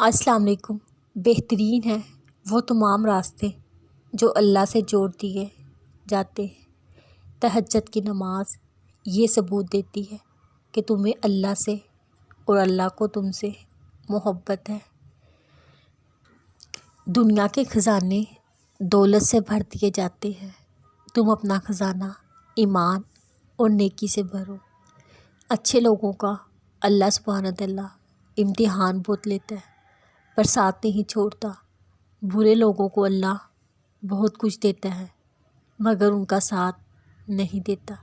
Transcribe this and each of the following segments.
السلام علیکم۔ بہترین ہیں وہ تمام راستے جو اللہ سے جوڑ دیے جاتے ہیں۔ تہجد کی نماز یہ ثبوت دیتی ہے کہ تمہیں اللہ سے اور اللہ کو تم سے محبت ہے۔ دنیا کے خزانے دولت سے بھر دیے جاتے ہیں، تم اپنا خزانہ ایمان اور نیکی سے بھرو۔ اچھے لوگوں کا اللہ سبحانہ تعالیٰ امتحان بہت لیتا ہے پر ساتھ نہیں چھوڑتا۔ برے لوگوں کو اللہ بہت کچھ دیتا ہے مگر ان کا ساتھ نہیں دیتا۔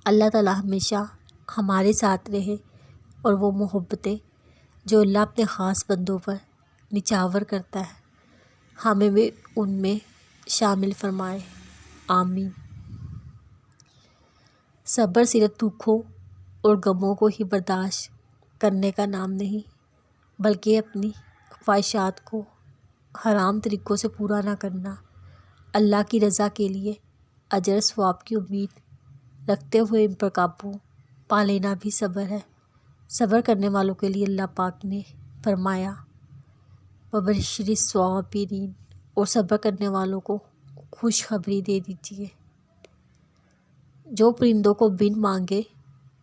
اللہ تعالیٰ ہمیشہ ہمارے ساتھ رہے اور وہ محبتیں جو اللہ اپنے خاص بندوں پر نچھاور کرتا ہے ہمیں بھی ان میں شامل فرمائے، آمین۔ صبر صرف دکھوں اور غموں کو ہی برداشت کرنے کا نام نہیں بلکہ اپنی خواہشات کو حرام طریقوں سے پورا نہ کرنا، اللہ کی رضا کے لیے اجر ثواب کی امید رکھتے ہوئے ان پر قابو پا لینا بھی صبر ہے۔ صبر کرنے والوں کے لیے اللہ پاک نے فرمایا وبشر الصابرین، اور صبر کرنے والوں کو خوشخبری دے دیجیے۔ جو پرندوں کو بن مانگے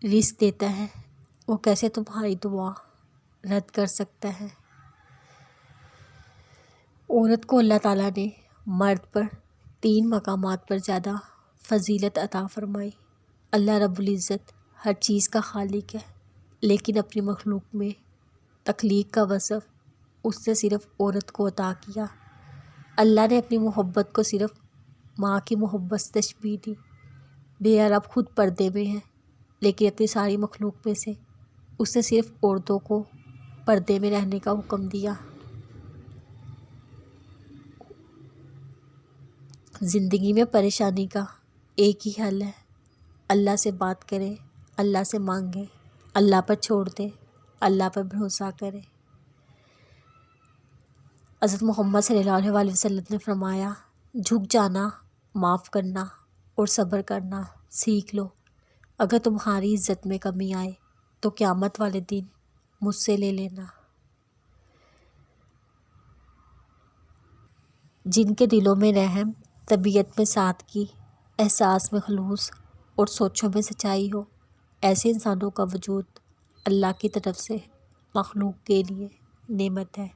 رزق دیتا ہے وہ کیسے تمہاری دعا رد کر سکتا ہے۔ عورت کو اللہ تعالیٰ نے مرد پر 3 مقامات پر زیادہ فضیلت عطا فرمائی۔ اللہ رب العزت ہر چیز کا خالق ہے لیکن اپنی مخلوق میں تخلیق کا وصف اس نے صرف عورت کو عطا کیا۔ اللہ نے اپنی محبت کو صرف ماں کی محبت سے تشبیہ دی۔ بے عرب خود پردے میں ہے لیکن اپنی ساری مخلوق میں سے اس نے صرف عورتوں کو پردے میں رہنے کا حکم دیا۔ زندگی میں پریشانی کا ایک ہی حل ہے، اللہ سے بات کریں، اللہ سے مانگیں، اللہ پر چھوڑ دیں، اللہ پر بھروسہ کریں۔ حضرت محمد صلی اللہ علیہ وسلم نے فرمایا جھک جانا، معاف کرنا اور صبر کرنا سیکھ لو۔ اگر تمہاری عزت میں کمی آئے تو قیامت والے دن مجھ سے لے لینا۔ جن کے دلوں میں رحم، طبیعت میں سادگی، احساس میں خلوص اور سوچوں میں سچائی ہو، ایسے انسانوں کا وجود اللہ کی طرف سے مخلوق کے لیے نعمت ہے۔